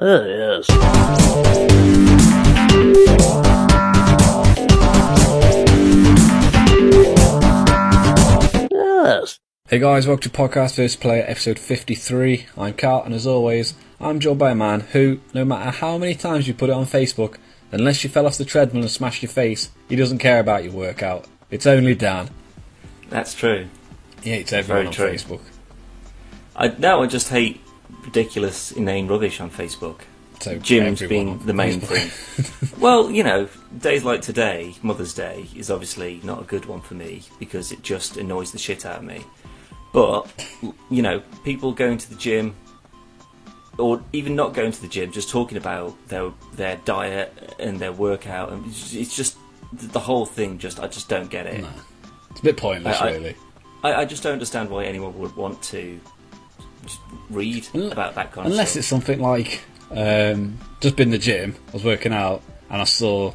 Oh, yes. Yes. Hey guys, welcome to Podcast First Player episode 53. I'm Carl, and as always, I'm joined by a man who, no matter how many times you put it on Facebook, unless you fell off the treadmill and smashed your face, he doesn't care about your workout. It's only Dan. That's true. He hates everyone on Facebook. I just hate ridiculous, inane rubbish on Facebook. So Gyms being the main Facebook. thing. Well, you know, days like today, Mother's Day, is obviously not a good one for me because it just annoys the shit out of me. But, you know, people going to the gym, or even not going to the gym, just talking about their diet and their workout, and it's just the whole thing. I just don't get it. No. It's a bit pointless, really. I just don't understand why anyone would want to just read about that kind of stuff. Unless it's something like, just been in the gym, I was working out, and I saw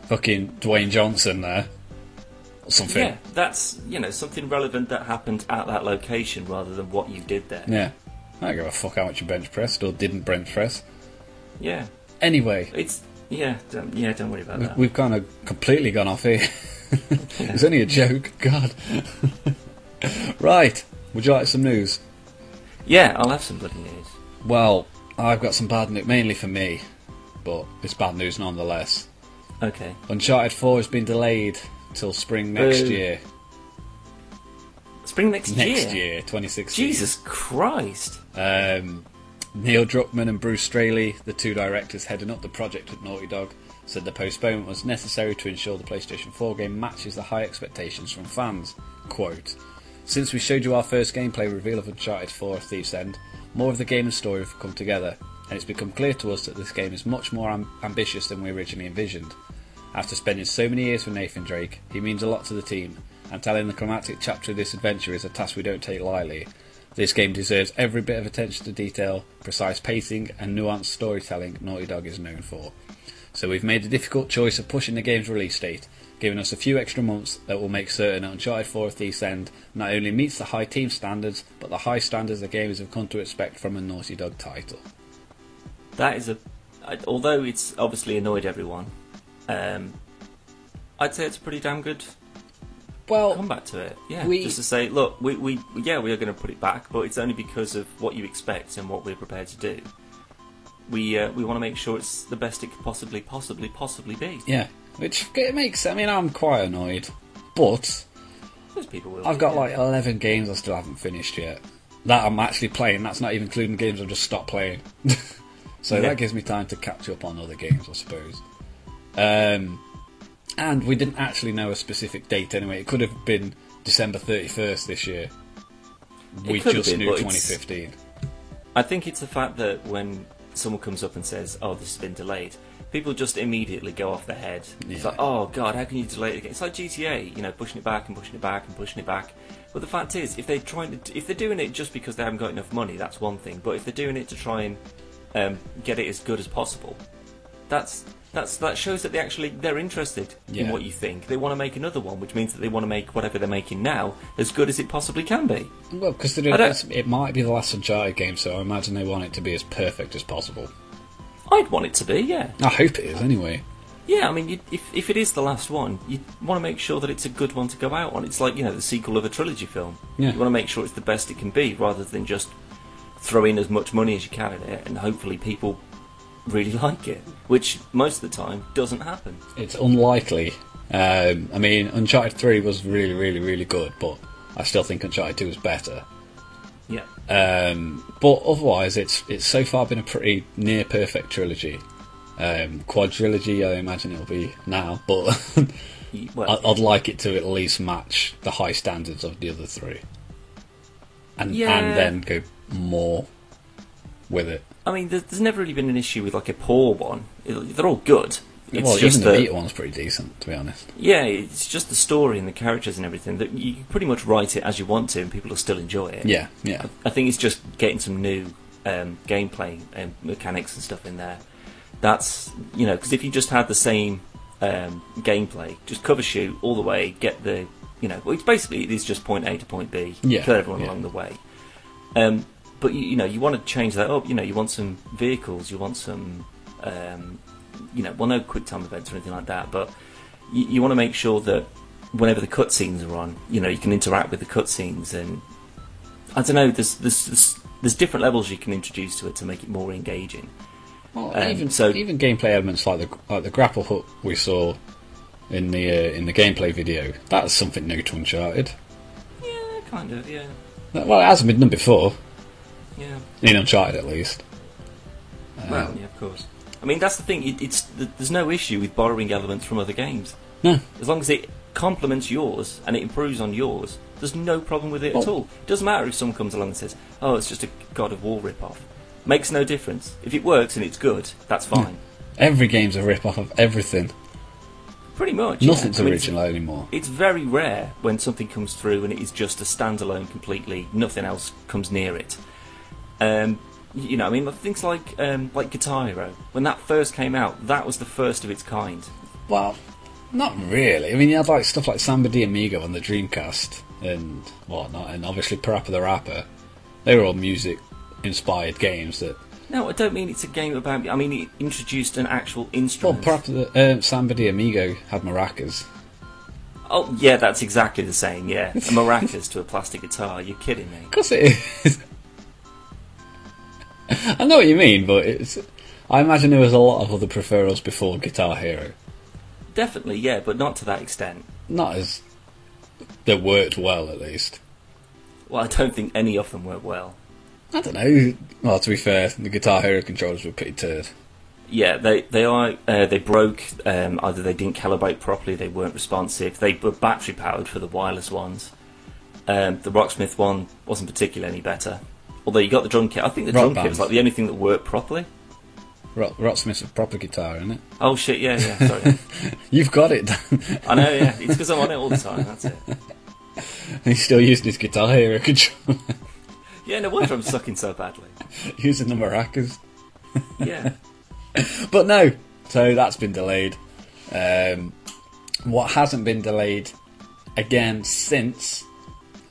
fucking Dwayne Johnson there, or something. Yeah, that's, you know, something relevant that happened at that location rather than what you did there. Yeah. I don't give a fuck how much you bench pressed or didn't bench press. Yeah. Anyway. Don't worry about that. We've kind of completely gone off here. It's only a joke. God. Right. Would you like some news? Yeah, I'll have some bloody news. Well, I've got some bad news, mainly for me, but it's bad news nonetheless. Okay. Uncharted 4 has been delayed till spring next year. Spring next year? Next year, 2016. Jesus Christ. Neil Druckmann and Bruce Straley, the two directors heading up the project at Naughty Dog, said the postponement was necessary to ensure the PlayStation 4 game matches the high expectations from fans. Quote, "Since we showed you our first gameplay reveal of Uncharted 4 A Thief's End, more of the game and story have come together, and it's become clear to us that this game is much more ambitious than we originally envisioned. After spending so many years with Nathan Drake, he means a lot to the team, and telling the climactic chapter of this adventure is a task we don't take lightly. This game deserves every bit of attention to detail, precise pacing, and nuanced storytelling Naughty Dog is known for. So we've made the difficult choice of pushing the game's release date, giving us a few extra months that will make certain that Uncharted 4 A Thief's End not only meets the high team standards, but the high standards the gamers have come to expect from a Naughty Dog title." That is although it's obviously annoyed everyone, I'd say it's a pretty damn good comeback to it. Yeah, just to say, look, we are going to put it back, but it's only because of what you expect and what we're prepared to do. We want to make sure it's the best it could possibly be. Yeah, which it makes. I mean, I'm quite annoyed, but Those people will. I've got like 11 games I still haven't finished yet. That I'm actually playing. That's not even including games I've just stopped playing. So that gives me time to catch up on other games, I suppose. And we didn't actually know a specific date anyway. It could have been December 31st this year. We just knew 2015. I think it's the fact that when someone comes up and says, "Oh, this has been delayed," people just immediately go off their head. Yeah. It's like, "Oh God, how can you delay it again?" It's like GTA, you know, pushing it back and pushing it back and pushing it back. But the fact is, if they're doing it just because they haven't got enough money, that's one thing. But if they're doing it to try and get it as good as possible, that shows that they're interested in what you think. They want to make another one, which means that they want to make whatever they're making now as good as it possibly can be. Well, because it might be the last Uncharted game, so I imagine they want it to be as perfect as possible. I'd want it to be, yeah. I hope it is, anyway. Yeah, I mean, if it is the last one, you want to make sure that it's a good one to go out on. It's like, you know, the sequel of a trilogy film. Yeah. You want to make sure it's the best it can be, rather than just throw in as much money as you can in it, and hopefully people really like it, which most of the time doesn't happen. It's unlikely. I mean, Uncharted 3 was really, really, really good, but I still think Uncharted 2 is better. Yeah. But otherwise, it's so far been a pretty near perfect trilogy. Quadrilogy, I imagine it'll be now, but I'd like it to at least match the high standards of the other three, and then go more with it. I mean, there's never really been an issue with like a poor one. They're all good. It's well, just even the Vita one's pretty decent, to be honest. Yeah, it's just the story and the characters and everything that you can pretty much write it as you want to, and people will still enjoy it. Yeah. I think it's just getting some new gameplay and mechanics and stuff in there. That's, you know, because if you just had the same gameplay, just cover shoot all the way, get the, you know, well, it's just point A to point B, kill everyone along the way. but you want to change that up. You want some vehicles, you want some, no quick time events or anything like that. But you want to make sure that whenever the cutscenes are on, you can interact with the cutscenes, and I don't know. There's different levels you can introduce to it to make it more engaging. Well, even gameplay elements like the grapple hook we saw in the gameplay video, that's something new to Uncharted. Yeah, kind of. Yeah. Well, it hasn't been done before. Yeah. In Uncharted, at least. Well, yeah, of course. I mean, that's the thing. There's no issue with borrowing elements from other games. No. As long as it complements yours and it improves on yours, there's no problem with it at all. It doesn't matter if someone comes along and says, "Oh, it's just a God of War rip-off." Makes no difference. If it works and it's good, that's fine. Every game's a rip-off of everything. Pretty much. Nothing's original anymore. It's very rare when something comes through and it is just a standalone completely, nothing else comes near it. Things like Guitar Hero, when that first came out, that was the first of its kind. Well, not really. I mean, you had like stuff like Samba de Amigo on the Dreamcast and whatnot, and obviously Parappa the Rapper. They were all music-inspired games that... No, I don't mean it's a game about... I mean, it introduced an actual instrument. Well, Samba de Amigo had maracas. Oh, yeah, that's exactly the same, yeah. A maracas to a plastic guitar, you're kidding me. Of course it is. I know what you mean, but I imagine there was a lot of other peripherals before Guitar Hero. Definitely, yeah, but not to that extent. Not as... that worked well, at least. Well, I don't think any of them work well. I don't know. Well, to be fair, the Guitar Hero controllers were pretty turd. Yeah, they broke. Either they didn't calibrate properly, they weren't responsive. They were battery powered for the wireless ones. The Rocksmith one wasn't particularly any better. Although you got the drum kit. I think the drum kit was like the only thing that worked properly. Rocksmith's a proper guitar, isn't it? Oh shit! Yeah. Sorry. You've got it. I know. Yeah, it's because I'm on it all the time. That's it. He's still using his Guitar Hero controller. Yeah, no wonder I'm sucking so badly. Using the maracas. Yeah. But no, so that's been delayed. What hasn't been delayed again since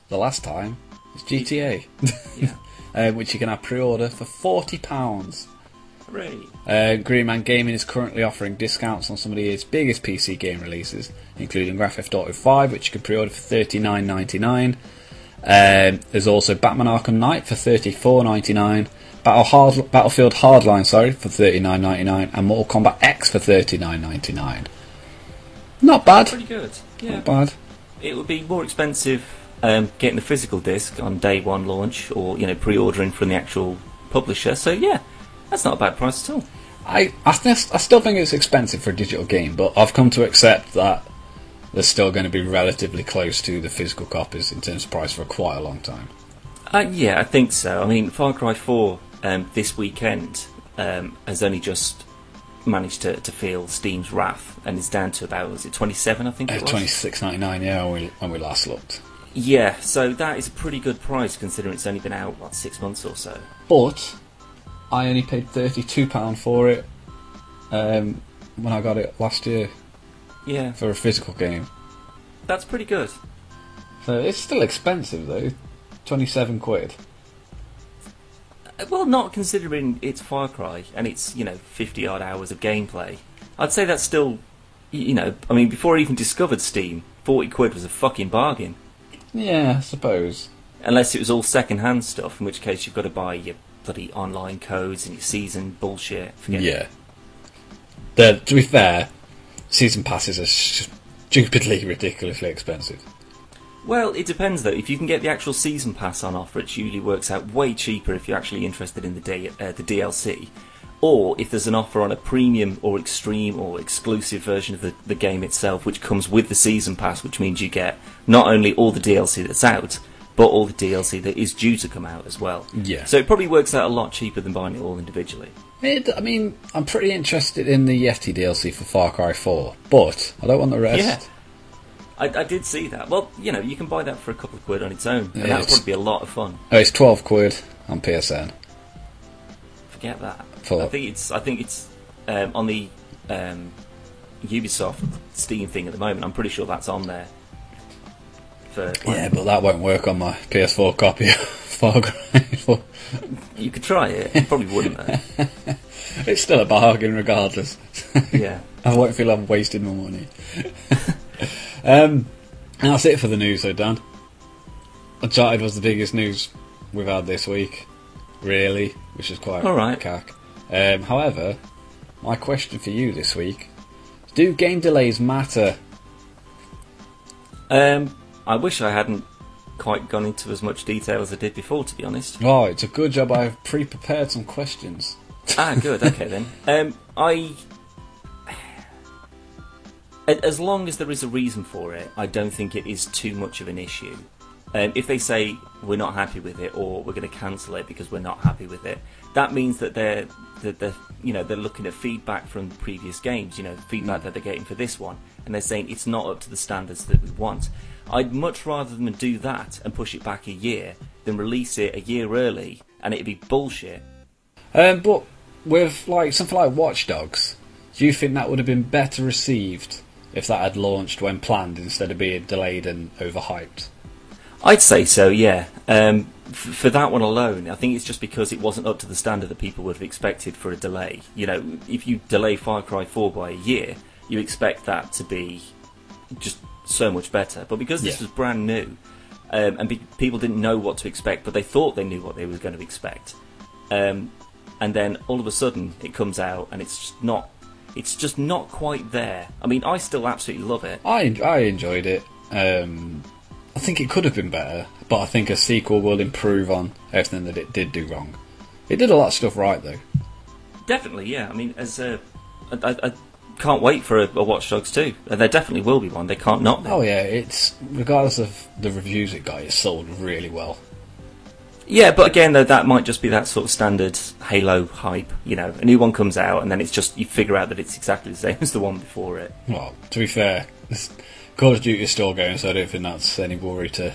the last time is GTA. Yeah. Which you can have pre-order for £40. Hooray. Green Man Gaming is currently offering discounts on some of its biggest PC game releases, including Grand Theft Auto 5, which you can pre-order for $39.99. There's also Batman Arkham Knight for $34.99, Battlefield Hardline, for $39.99, and Mortal Kombat X for $39.99. Not bad. Pretty good. Yeah. Not bad. It would be more expensive getting the physical disc on day one launch, or pre-ordering from the actual publisher. So yeah, that's not a bad price at all. I still think it's expensive for a digital game, but I've come to accept that they're still going to be relatively close to the physical copies in terms of price for quite a long time. Yeah, I think so. I mean, Far Cry 4 this weekend has only just managed to feel Steam's wrath, and is down to about, was it 27? I think it was $26.99. Yeah, when we last looked. Yeah, so that is a pretty good price considering it's only been out 6 months or so. But I only paid £32 for it when I got it last year. Yeah. For a physical game. That's pretty good. So it's still expensive though. £27. Well, not considering it's Far Cry and it's 50 odd hours of gameplay. I'd say that's still, I mean, before I even discovered Steam, £40 was a fucking bargain. Yeah, I suppose. Unless it was all second-hand stuff, in which case you've got to buy your bloody online codes and your season bullshit. Forget it. To be fair, season passes are stupidly, ridiculously expensive. Well, it depends though. If you can get the actual season pass on offer, it usually works out way cheaper if you're actually interested in the DLC. Or if there's an offer on a premium or extreme or exclusive version of the game itself, which comes with the season pass, which means you get not only all the DLC that's out, but all the DLC that is due to come out as well. Yeah. So it probably works out a lot cheaper than buying it all individually. I mean, I'm pretty interested in the Yeti DLC for Far Cry 4, but I don't want the rest. Yeah. I did see that. Well, you can buy that for a couple of quid on its own, and that would probably be a lot of fun. Oh, it's £12 on PSN. Forget that. I think it's on the Ubisoft Steam thing at the moment. I'm pretty sure that's on there. Yeah, but that won't work on my PS4 copy of Far or You could try it. You probably wouldn't, though. it's still a bargain regardless. Yeah. I won't feel I've wasted my money. And that's it for the news, though, Dan. Uncharted was the biggest news we've had this week, really, which is quite All right. cack. However, my question for you this week: do game delays matter? I wish I hadn't quite gone into as much detail as I did before, to be honest. Oh, it's a good job I've pre-prepared some questions. Good. Okay, then. As long as there is a reason for it, I don't think it is too much of an issue. If they say we're not happy with it or we're going to cancel it because we're not happy with it, that means that they're looking at feedback from previous games, feedback that they're getting for this one, and they're saying it's not up to the standards that we want. I'd much rather them do that and push it back a year than release it a year early and it'd be bullshit. But with something like Watch Dogs, do you think that would have been better received if that had launched when planned instead of being delayed and overhyped? I'd say so, yeah. For that one alone, I think it's just because it wasn't up to the standard that people would have expected for a delay. If you delay Far Cry 4 by a year, you expect that to be just so much better. But because this was brand new, and people didn't know what to expect, but they thought they knew what they were going to expect, and then all of a sudden it comes out and it's just not quite there. I mean, I still absolutely love it. I enjoyed it. I think it could have been better, but I think a sequel will improve on everything that it did do wrong. It did a lot of stuff right, though. Definitely, yeah. I mean, I can't wait for a Watch Dogs 2. There definitely will be one. They can't not be. Oh yeah, it's regardless of the reviews it got, it sold really well. Yeah, but again, though, that might just be that sort of standard Halo hype. A new one comes out, and then it's just you figure out that it's exactly the same as the one before it. Well, to be fair, Call of Duty is still going, so I don't think that's any worry to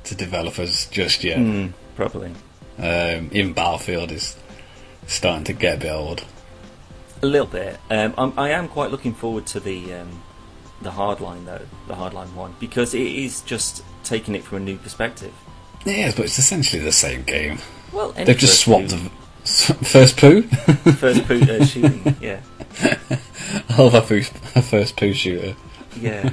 developers just yet. Probably. Even Battlefield is starting to get a bit old. A little bit. I am quite looking forward to the Hardline, though, the Hardline 1, because it is just taking it from a new perspective. Yes, but it's essentially the same game. Well, they've just swapped the first poo. First poo shooting, yeah. I love a first poo shooter. Yeah.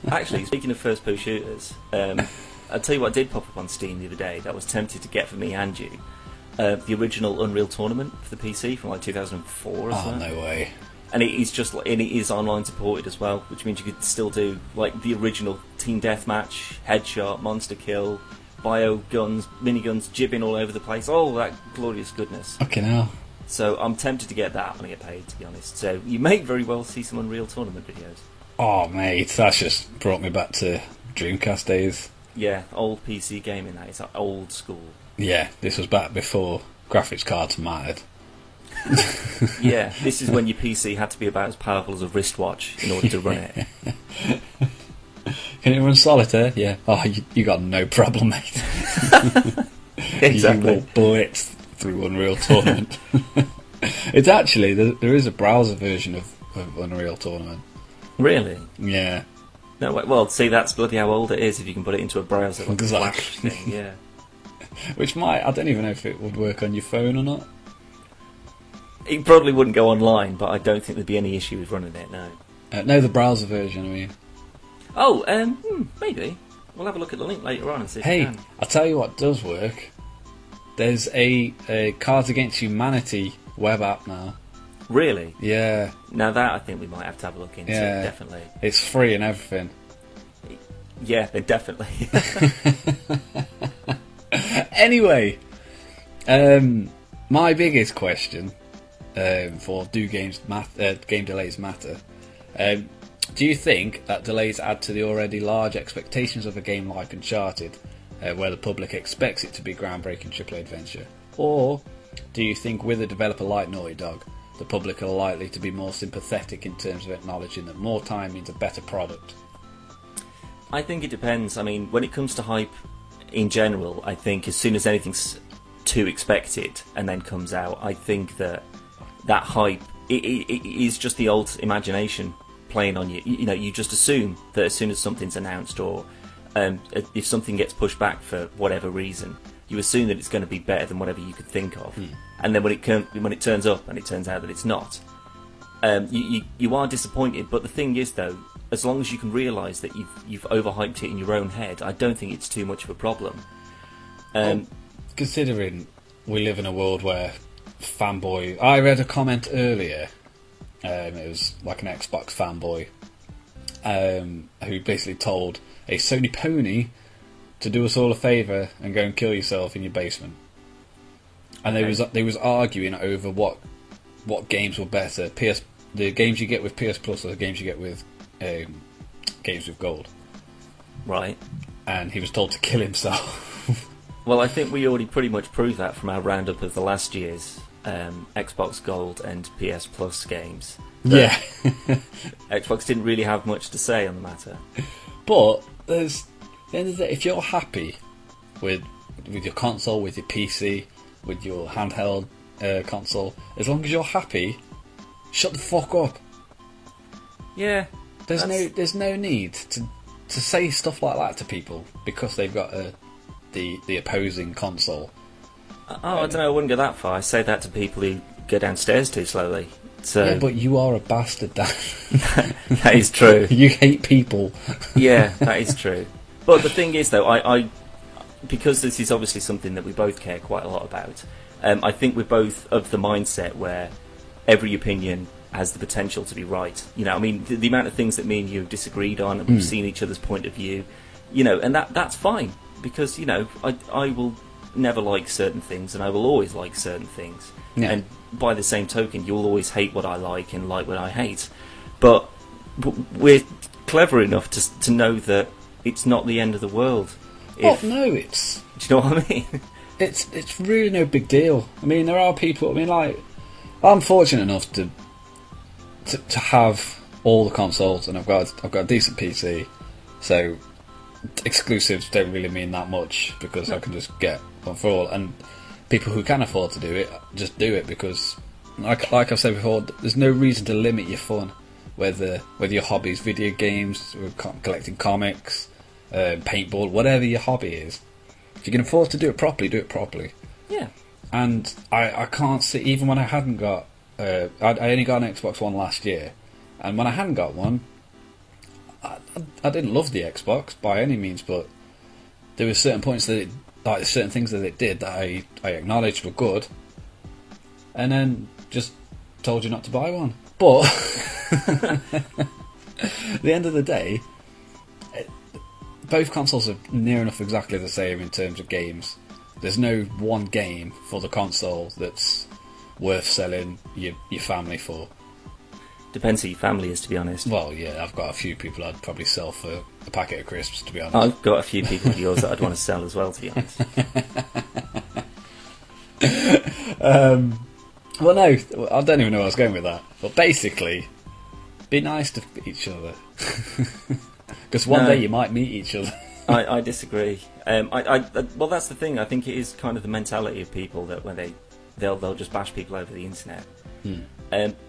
Actually, speaking of first poo shooters, I'll tell you what did pop up on Steam the other day that I was tempted to get for me and you. The original Unreal Tournament for the PC from 2004 or something. Oh, no way. And it is online supported as well, which means you could still do the original team deathmatch, headshot, monster kill, bio guns, miniguns, jibbing all over the place, all that glorious goodness. Fucking hell. So I'm tempted to get that when I get paid, to be honest. So you may very well see some Unreal Tournament videos. Oh, mate, that's just brought me back to Dreamcast days. Yeah, old PC gaming, that is old school. Yeah, this was back before graphics cards mattered. Yeah, this is when your PC had to be about as powerful as a wristwatch in order to run it. Can it run Solitaire? Yeah. Oh, you got no problem, mate. Exactly. You will blitz through Unreal Tournament. It's actually, there is a browser version of Unreal Tournament. Really? Yeah. No, well, see, that's bloody how old it is if you can put it into a browser. Like exactly. A Flash thing, yeah. Which I don't even know if it would work on your phone or not. It probably wouldn't go online, but I don't think there'd be any issue with running it, no. No, the browser version, I mean. Oh, maybe. We'll have a look at the link later on and see if we can. I'll tell you what does work. There's a Cards Against Humanity web app now. Really? Yeah. Now that I think we might have to have a look into, definitely. It's free and everything. Yeah, definitely. Anyway, my biggest question for do game delays matter? Do you think that delays add to the already large expectations of a game like Uncharted, where the public expects it to be a groundbreaking AAA adventure? Or do you think with a developer like Naughty Dog, the public are likely to be more sympathetic in terms of acknowledging that more time means a better product? I think it depends. I mean, when it comes to hype in general, I think as soon as anything's too expected and then comes out, I think that hype it is just the old imagination playing on you. You just assume that as soon as something's announced or if something gets pushed back for whatever reason, you assume that it's going to be better than whatever you could think of, and then when it turns up and it turns out that it's not, you are disappointed. But the thing is, though, as long as you can realise that you've overhyped it in your own head, I don't think it's too much of a problem. Considering we live in a world where fanboy... I read a comment earlier, it was like an Xbox fanboy, who basically told a Sony pony to do us all a favour and go and kill yourself in your basement. And they was arguing over what games were better, the games you get with PS Plus or the games you get with games with Gold. Right. And he was told to kill himself. Well, I think we already pretty much proved that from our roundup of the last year's Xbox Gold and PS Plus games. Yeah. Xbox didn't really have much to say on the matter. But there's, at the end of the day, if you're happy with your console, with your PC, with your handheld console, as long as you're happy, shut the fuck up. Yeah. There's no need to say stuff like that to people because they've got the opposing console. I don't know, I wouldn't go that far. I say that to people who go downstairs too slowly. So yeah, but you are a bastard, Dan. That is true. You hate people. Yeah, that is true. But the thing is, though, I because this is obviously something that we both care quite a lot about, I think we're both of the mindset where every opinion has the potential to be right. You know, I mean, the amount of things that me and you have disagreed on, and we've seen each other's point of view, you know, and that's fine. Because, you know, I will never like certain things, and I will always like certain things. Yeah. And by the same token, you'll always hate what I like and like what I hate. But we're clever enough to know that it's not the end of the world. Oh, no, it's... Do you know what I mean? It's really no big deal. I mean, there are people... I mean, like... I'm fortunate enough to have all the consoles, and I've got a decent PC, so... exclusives don't really mean that much because I can just get one for all, and people who can afford to do it just do it because, like I've said before, there's no reason to limit your fun, whether your hobby's video games, collecting comics, paintball, whatever your hobby is. If you can afford to do it properly, do it properly. Yeah. And I can't see, even when I hadn't got I only got an Xbox One last year, and when I hadn't got one, I didn't love the Xbox by any means, but there were certain points that certain things that it did that I acknowledged were good, and then just told you not to buy one. But at the end of the day, both consoles are near enough exactly the same in terms of games. There's no one game for the console that's worth selling your family for. Depends who your family is, to be honest. Well, yeah, I've got a few people I'd probably sell for a packet of crisps, to be honest. I've got a few people of yours that I'd want to sell as well, to be honest. Well, no, I don't even know where I was going with that. But basically, be nice to each other. Because one day you might meet each other. I disagree. Well, that's the thing. I think it is kind of the mentality of people that when they'll just bash people over the internet.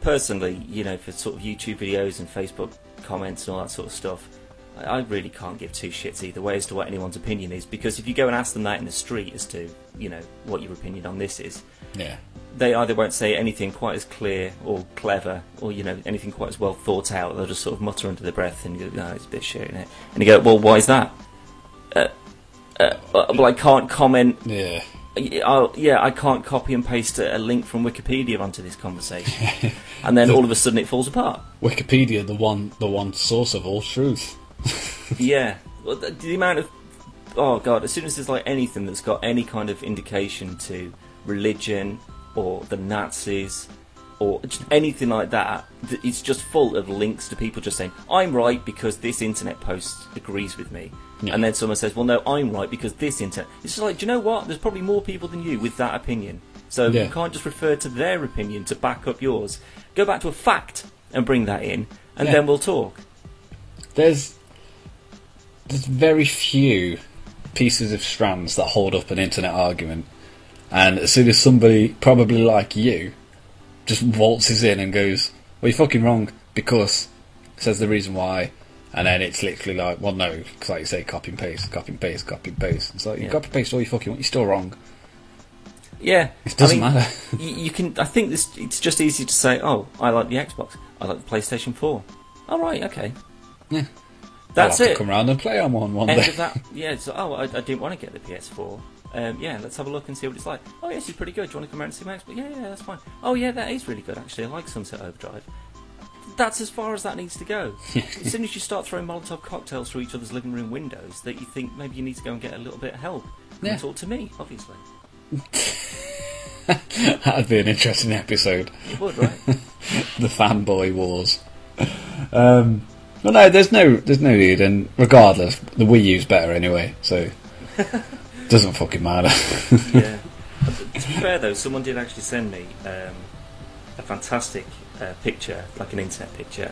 Personally, you know, for sort of YouTube videos and Facebook comments and all that sort of stuff, I really can't give two shits either way as to what anyone's opinion is, because if you go and ask them that in the street as to, you know, what your opinion on this is, yeah, they either won't say anything quite as clear or clever, or, you know, anything quite as well thought out. They'll just sort of mutter under their breath and go, "No, it's a bit shit, isn't it?" And you go, "Well, why is that?" Well, I can't comment. Yeah. I can't copy and paste a link from Wikipedia onto this conversation, and then all of a sudden it falls apart. Wikipedia, the one source of all truth. Yeah, well, the amount of as soon as there's like anything that's got any kind of indication to religion or the Nazis or just anything like that, it's just full of links to people just saying, "I'm right because this internet post agrees with me." Yeah. And then someone says, "Well, no, I'm right because this internet..." It's just like, do you know what? There's probably more people than you with that opinion. So you can't just refer to their opinion to back up yours. Go back to a fact and bring that in, and then we'll talk. There's very few pieces of strands that hold up an internet argument. And as soon as somebody, probably like you, just waltzes in and goes, "Well, you're fucking wrong because..." says the reason why, And then it's literally like, well, no, because like you say, copy and paste, copy and paste, copy and paste. It's like, you copy and paste all you fucking want, you're still wrong. Yeah. It doesn't matter. You can. I think it's just easy to say, oh, I like the Xbox, I like the PlayStation 4. All right, okay. Yeah. That's I'll have it. to come around and play on one End day. of that. Yeah. So, I didn't want to get the PS4. Yeah, let's have a look and see what it's like. Oh, yes, it's pretty good. Do you want to come around and see my Xbox? Yeah, that's fine. Oh, yeah, that is really good, actually. I like Sunset Overdrive. That's as far as that needs to go. As soon as you start throwing Molotov cocktails through each other's living room windows, that you think maybe you need to go and get a little bit of help. Yeah. Talk to me, obviously. That'd be an interesting episode. It would, right? The fanboy wars. Well, no, there's no need, and regardless, the Wii U's better anyway, so doesn't fucking matter. Yeah. To be fair though, someone did actually send me a fantastic picture, like an internet picture.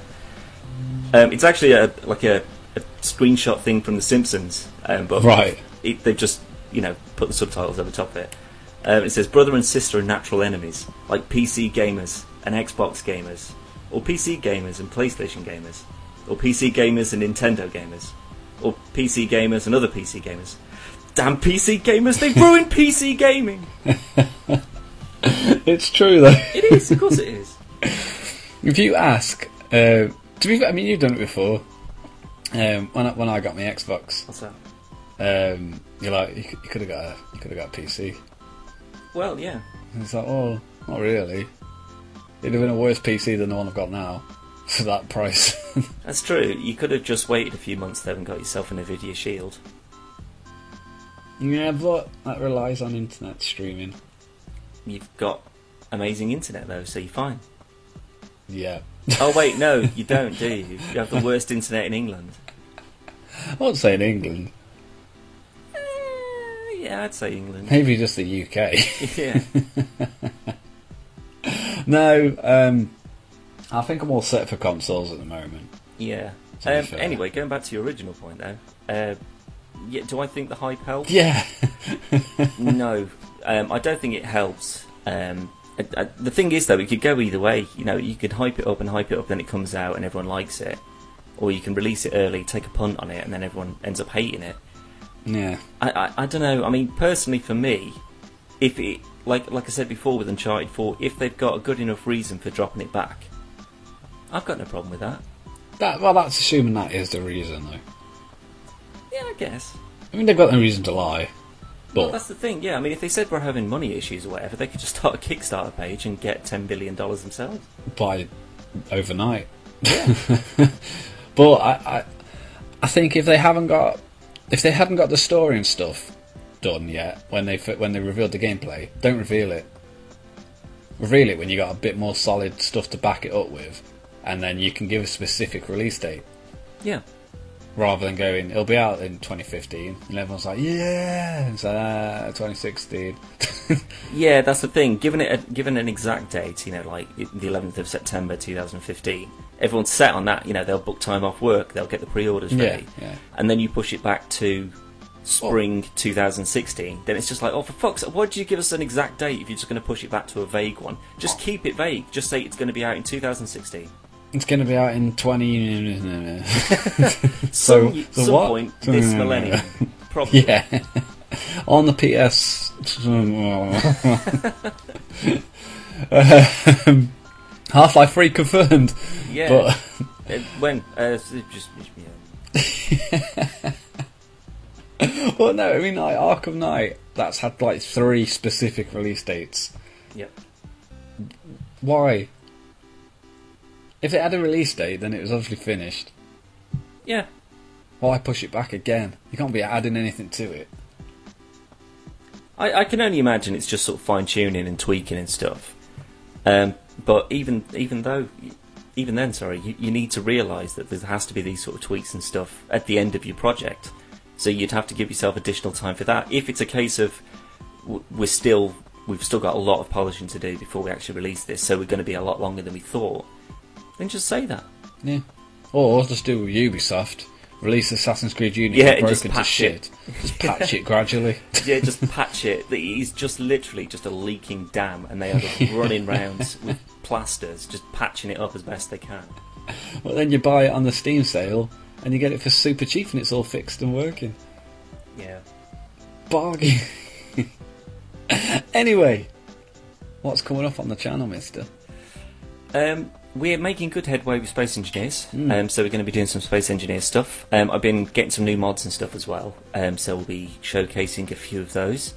It's actually a screenshot thing from The Simpsons, but Right. They've just put the subtitles over the top of it. It says brother and sister are natural enemies, like PC gamers and Xbox gamers, or PC gamers and PlayStation gamers, or PC gamers and Nintendo gamers, or PC gamers and other PC gamers. Damn PC gamers, they've ruined PC gaming! It's true though. It is, of course it is. If you ask, to be fair, I mean, you've done it before. When I got my Xbox, What's that? you're like, you could have got a PC. Well, yeah. And it's like, oh, not really. It'd have been a worse PC than the one I've got now for that price. That's true. You could have just waited a few months there and got yourself an Nvidia Shield. Yeah, but that relies on internet streaming. You've got amazing internet though, so you're fine. Yeah. Oh wait, no, you don't, do you? You have the worst internet in England. I won't say in England. Yeah, I'd say England. Maybe just the UK. Yeah. No, I think I'm all set for consoles at the moment. Yeah. To be fair. Anyway, going back to your original point though, yeah, do I think the hype helps? Yeah. No, I don't think it helps. The thing is though, it could go either way. You could hype it up, then it comes out and everyone likes it, or you can release it early, take a punt on it, and then everyone ends up hating it. Yeah. I don't know. I mean, personally, for me, if it like I said before with Uncharted 4, if they've got a good enough reason for dropping it back, I've got no problem with that. That's assuming that is the reason, though. Yeah, I guess. I mean, they've got no reason to lie. But Well, that's the thing. Yeah, I mean, if they said we're having money issues or whatever, they could just start a Kickstarter page and get $10 billion themselves. by overnight. Yeah. But I think if they hadn't got the story and stuff done yet when they revealed the gameplay, don't reveal it. Reveal it when you got a bit more solid stuff to back it up with, and then you can give a specific release date. Yeah. Rather than going, it'll be out in 2015, and everyone's like, yeah, it's 2016. Yeah, that's the thing. Given an exact date, like the 11th of September 2015, everyone's set on that. They'll book time off work, they'll get the pre-orders ready, yeah. and then you push it back to spring 2016. Then it's just like, oh, for fuck's sake, why did you give us an exact date if you're just going to push it back to a vague one? Just keep it vague. Just say it's going to be out in 2016. It's going to be out in 20... Some what? point this millennium. Probably. Yeah. On the PS... Half-Life 3 confirmed. Yeah. But... When? Well, no, I mean, like, Arkham Knight, that's had, 3 specific release dates. Yep. Why? If it had a release date, then it was obviously finished. Yeah. Why push it back again? You can't be adding anything to it. I can only imagine it's just sort of fine-tuning and tweaking and stuff. But even then, you need to realise that there has to be these sort of tweaks and stuff at the end of your project. So you'd have to give yourself additional time for that. If it's a case of we've still got a lot of polishing to do before we actually release this, so we're going to be a lot longer than we thought, then just say that. Yeah. Or just do with Ubisoft. Release Assassin's Creed Unity and broken just to patch shit. Just patch it gradually. Yeah, just patch it. It's just literally just a leaking dam, and they are just running round with plasters, just patching it up as best they can. Well, then you buy it on the Steam sale, and you get it for super cheap, and it's all fixed and working. Yeah. Bargain. Anyway, what's coming up on the channel, mister? We're making good headway with Space Engineers, so we're going to be doing some Space Engineer stuff. I've been getting some new mods and stuff as well, so we'll be showcasing a few of those.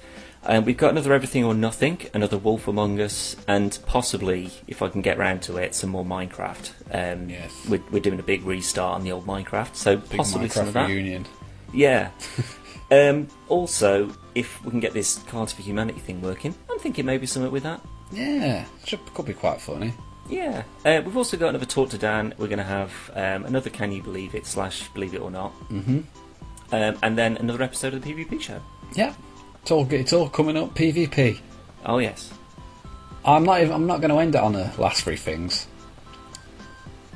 We've got another Everything or Nothing, another Wolf Among Us, and possibly, if I can get round to it, some more Minecraft. Yes. We're doing a big restart on the old Minecraft, so Big possibly Minecraft some of that. reunion. Yeah. Also, if we can get this Cards for Humanity thing working, I'm thinking maybe something with that. Yeah, could be quite funny. Yeah. We've also got another Talk to Dan. We're going to have another Can You Believe It / Believe It or Not. Mm-hmm. And then another episode of the PvP show. Yeah, it's all coming up. PvP. Oh yes. I'm not going to end it on the last three things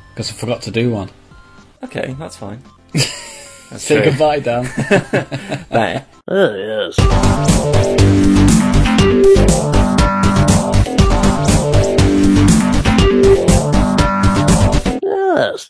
because I forgot to do one. Okay, that's fine. That's Say true. goodbye, Dan. Bye. Oh, yes. Yes.